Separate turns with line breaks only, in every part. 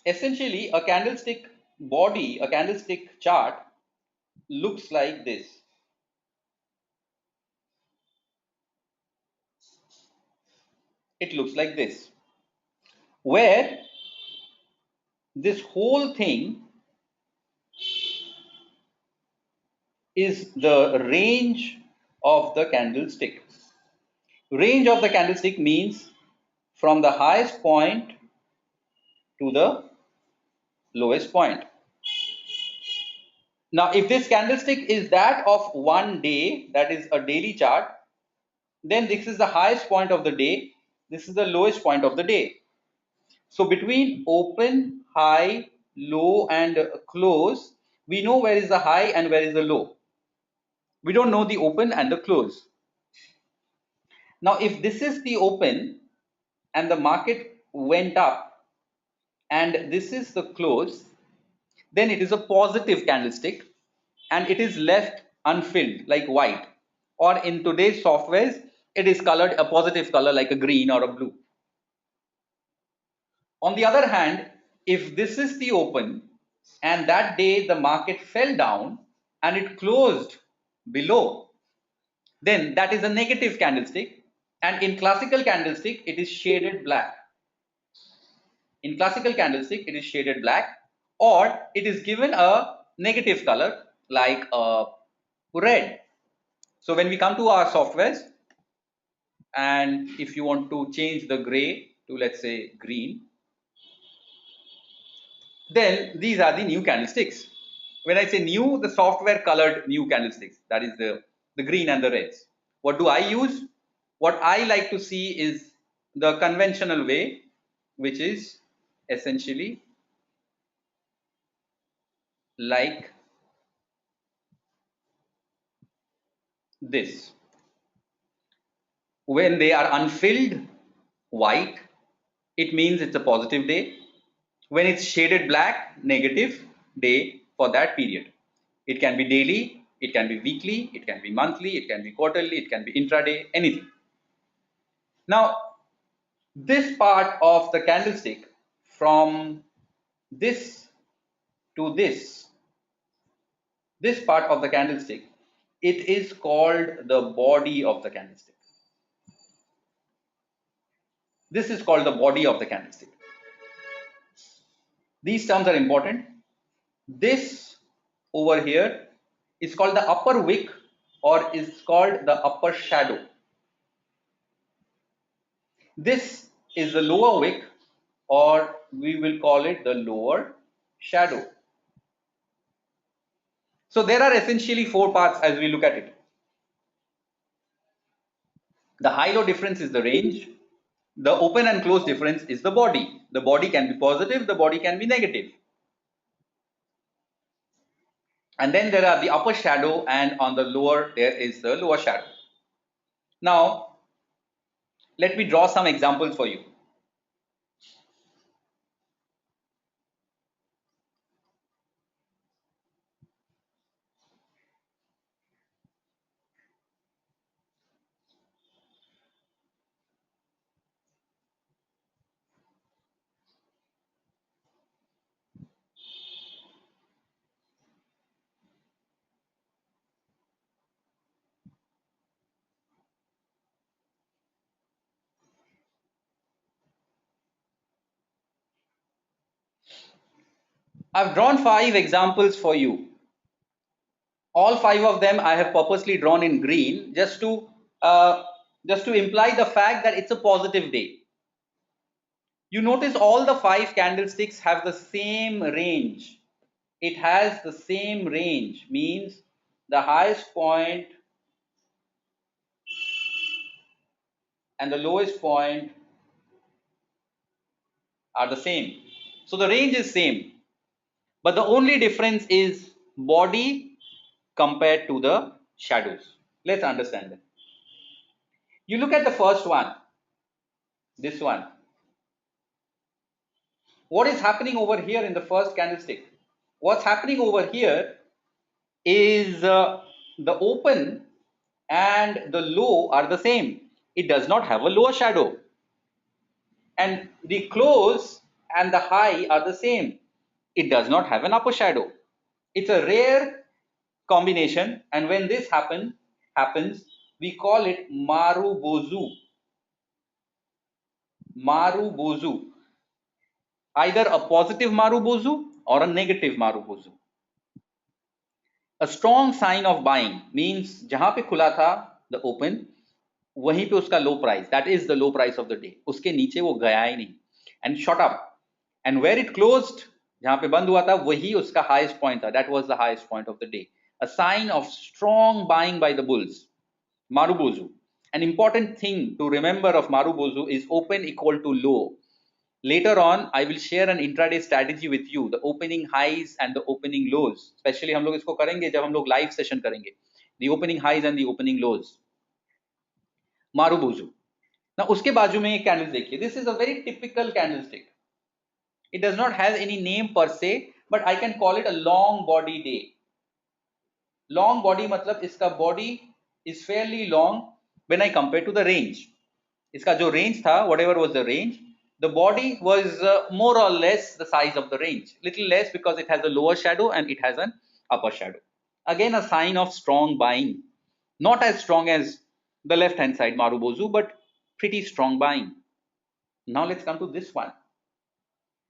Essentially, a candlestick body, a candlestick chart looks like this. It looks like this, where this whole thing is the range of the candlestick. Range of the candlestick means from the highest point to the lowest point. Now, if this candlestick is that of one day, that is a daily chart, then this is the highest point of the day, this is the lowest point of the day. So between open, high, low and close, we know where is the high and where is the low. We don't know the open and the close. Now, if this is the open and the market went up and this is the close, then it is a positive candlestick and it is left unfilled like white, or in today's softwares it is colored a positive color like a green or a blue. On the other hand, if this is the open and that day the market fell down and it closed below, then that is a negative candlestick, and in classical candlestick it is shaded black. In classical candlestick it is shaded black, or it is given a negative color like a red. So when we come to our softwares, and if you want to change the gray to, let's say, green, then these are the new candlesticks. When I say new, the software colored new candlesticks, that is the green and the reds. What do I use? What I like to see is the conventional way, which is essentially like this. When they are unfilled white, it means it's a positive day. When it's shaded black, negative day for that period. It can be daily, it can be weekly, it can be monthly, it can be quarterly, it can be intraday, anything. Now, this part of the candlestick, from this to this part of the candlestick, it is called the body of the candlestick. This is called the body of the candlestick. These terms are important. This over here is called the upper wick, or is called the upper shadow. This is the lower wick, or we will call it the lower shadow. So there are essentially four parts as we look at it. The high-low difference is the range. The open and close difference is the body. The body can be positive, the body can be negative. And then there are the upper shadow, and on the lower there is the lower shadow. Now, let me draw some examples for you. I've drawn 5 examples for you. All 5 of them I have purposely drawn in green just to imply the fact that it's a positive day. You notice all the 5 candlesticks have the same range. It has the same range, means the highest point and the lowest point are the same. So the range is same, but the only difference is body compared to the shadows. Let's understand that. You look at the first one, this one. What is happening over here in the first candlestick? What's happening over here is the open and the low are the same. It does not have a lower shadow. And the close and the high are the same. It does not have an upper shadow. It's a rare combination, and when this happens, we call it Marubozu. Marubozu. Either a positive Marubozu or a negative Marubozu. A strong sign of buying means जहां पे खुला था the open वहीं पे उसका low price, that is the low price of the day, उसके नीचे वो गया ही नहीं and shot up, and where it closed जहां पे बंद हुआ था वही उसका highest point था, that was the highest point of the day, a sign of strong buying by the bulls. Marubozu. An important thing to remember of Marubozu is open equal to low. Later on I will share an intraday strategy with you, the opening highs and the opening lows, especially हम लोग इसको करेंगे जब हम लोग live session करेंगे, the opening highs and the opening lows. Marubozu. Now उसके बाजू में एक कैंडल देखिए, this is a very typical candlestick. It does not have any name per se, but I can call it a long body day. Long body मतलब इसका body is fairly long when I compare to the range. इसका जो range था, whatever was the range, the body was more or less the size of the range, little less because it has a lower shadow and it has an upper shadow. Again a sign of strong buying, not as strong as the left hand side Marubozu, but pretty strong buying. Now let's come to this one.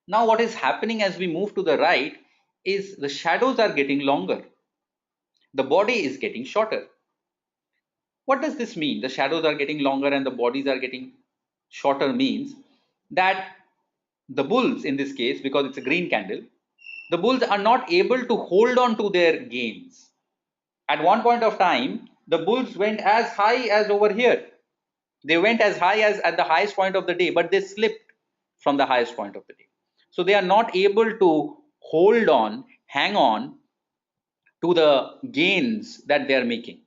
Now what is happening as we move to the right is the shadows are getting longer, the body is getting shorter. What does this mean? The shadows are getting longer and the bodies are getting shorter means that the bulls in this case, because it's a green candle, the bulls are not able to hold on to their gains. At one point of time, the bulls went as high as over here. They went as high as at the highest point of the day, but they slipped from the highest point of the day. So they are not able to hold on, hang on to the gains that they are making.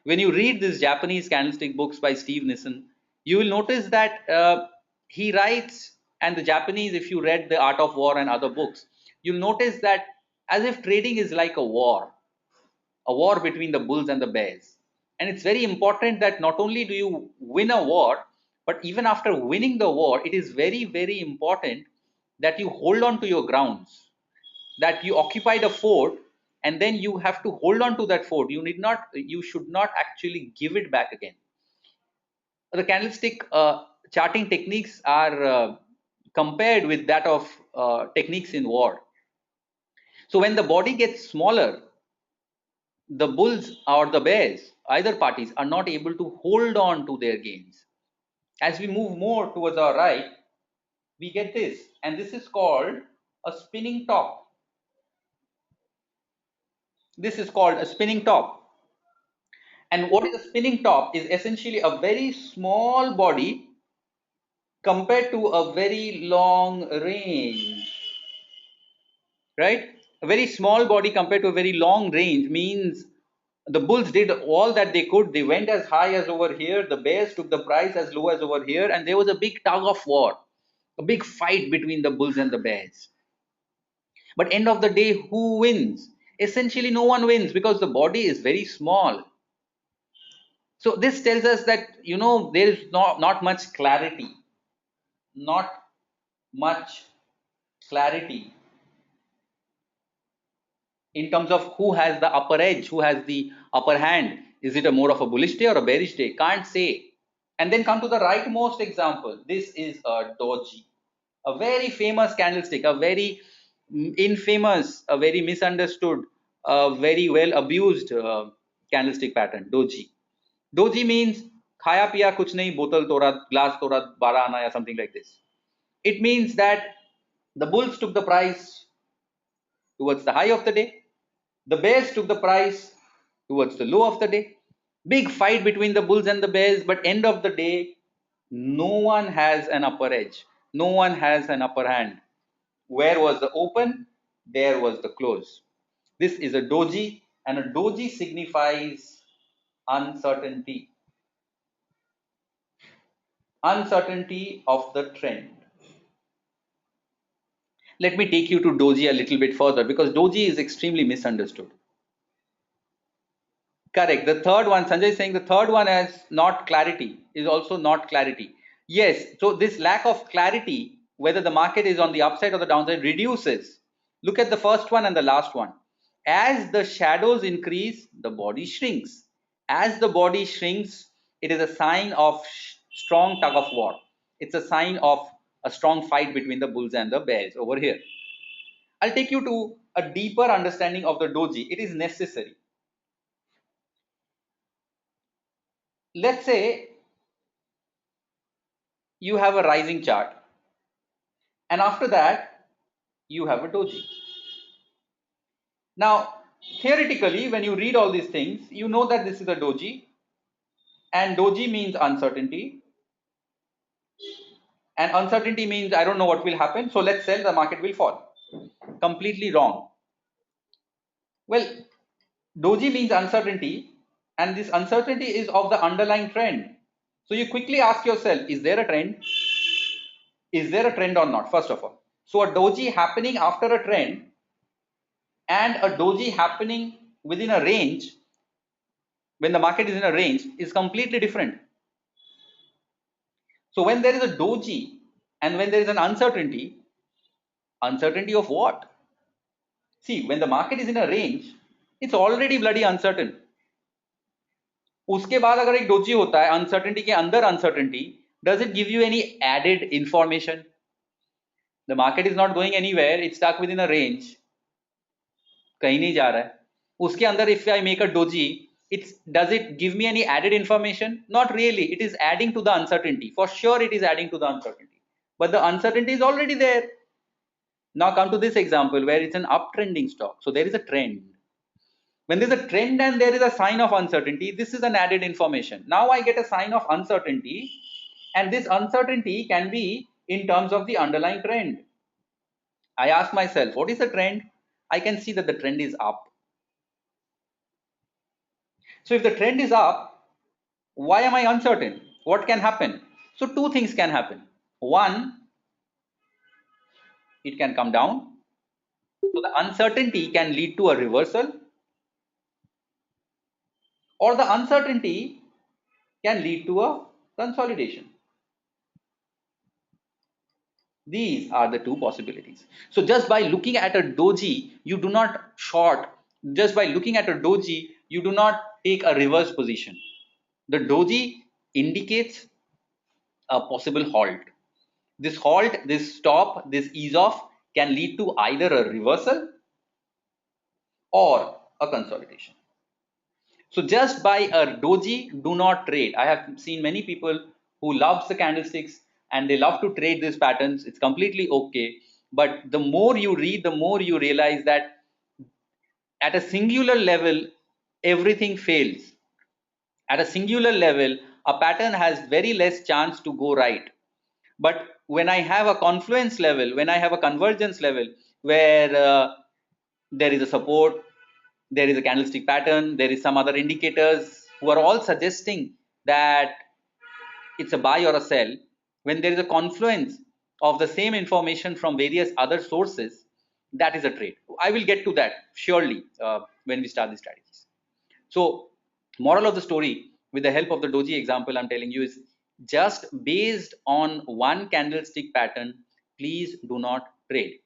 When you read these Japanese candlestick books by Steve Nissen, you will notice that he writes, and the Japanese, if you read The Art of War and other books, you'll notice that as if trading is like a war between the bulls and the bears. And it's very important that not only do you win a war, but even after winning the war, it is very, very important that you hold on to your grounds, that you occupied a fort and then you have to hold on to that fort. You should not actually give it back again. The candlestick charting techniques are compared with that of techniques in war. So when the body gets smaller, the bulls or the bears, either parties, are not able to hold on to their gains. As we move more towards our right, we get this, and this is called a spinning top. This is called a spinning top. And what is a spinning top is essentially a very small body compared to a very long range, right? A very small body compared to a very long range means the bulls did all that they could. They went as high as over here. The bears took the price as low as over here. And there was a big tug of war, a big fight between the bulls and the bears. But end of the day, who wins? Essentially, no one wins because the body is very small. So this tells us that, there is not much clarity, not much clarity in terms of who has the upper edge, who has the upper hand. Is it a more of a bullish day or a bearish day? Can't say. And then come to the rightmost example. This is a doji, a very famous candlestick, a very infamous, a very misunderstood, a very well abused candlestick pattern, doji. Doji means khaya piya kuch nahi, bottle tora, glass tora, 12 ana, or something like this. It means that the bulls took the price towards the high of the day. The bears took the price towards the low of the day. Big fight between the bulls and the bears, but end of the day, no one has an upper edge. No one has an upper hand. Where was the open? There was the close. This is a doji, and a doji signifies uncertainty. Uncertainty of the trend. Let me take you to doji a little bit further because doji is extremely misunderstood. Correct. The third one, Sanjay is saying the third one has not clarity, is also not clarity. Yes. So this lack of clarity whether the market is on the upside or the downside, reduces. Look at the first one and the last one. As the shadows increase, the body shrinks. As the body shrinks, it is a sign of strong tug of war. It's a sign of a strong fight between the bulls and the bears over here. I'll take you to a deeper understanding of the doji. It is necessary. Let's say you have a rising chart, and after that you have a doji. Now, theoretically, when you read all these things, you know that this is a doji, and doji means uncertainty, and uncertainty means I don't know what will happen, so let's sell, the market will fall. Completely wrong. Well, doji means uncertainty, and this uncertainty is of the underlying trend. So you quickly ask yourself, is there a trend? Is there a trend or not, first of all? So a doji happening after a trend and a doji happening within a range, when the market is in a range, is completely different. So when there is a doji and when there is an uncertainty, uncertainty of what? See, when the market is in a range, it's already bloody uncertain. उसके बाद अगर एक doji होता है uncertainty के अंदर uncertainty, does it give you any added information? The market is not going anywhere, it's stuck within a range, कहीं नहीं जा रहा है. उसके अंदर if I make a doji, does it give me any added information? Not really. It is adding to the uncertainty. For sure it is adding to the uncertainty, but the uncertainty is already there. Now come to this example where it's an uptrending stock. So there is a trend. When there's a trend and there is a sign of uncertainty, this is an added information. Now I get a sign of uncertainty, and this uncertainty can be in terms of the underlying trend. I ask myself, what is the trend? I can see that the trend is up. So if the trend is up, why am I uncertain? What can happen? So two things can happen. One, it can come down. So the uncertainty can lead to a reversal, or the uncertainty can lead to a consolidation. These are the two possibilities. So just by looking at a doji, you do not short. Just by looking at a doji, you do not take a reverse position. The doji indicates a possible halt. This halt, this stop, this ease off can lead to either a reversal or a consolidation. So just by a doji, do not trade. I have seen many people who loves the candlesticks and they love to trade these patterns. It's completely okay. But the more you read, the more you realize that at a singular level, everything fails. At a singular level, a pattern has very less chance to go right. But when I have a confluence level, when I have a convergence level where there is a support, there is a candlestick pattern, there is some other indicators who are all suggesting that it's a buy or a sell, when there is a confluence of the same information from various other sources, that is a trade. I will get to that surely when we start the strategies. So moral of the story, with the help of the doji example I'm telling you, is just based on one candlestick pattern, please do not trade.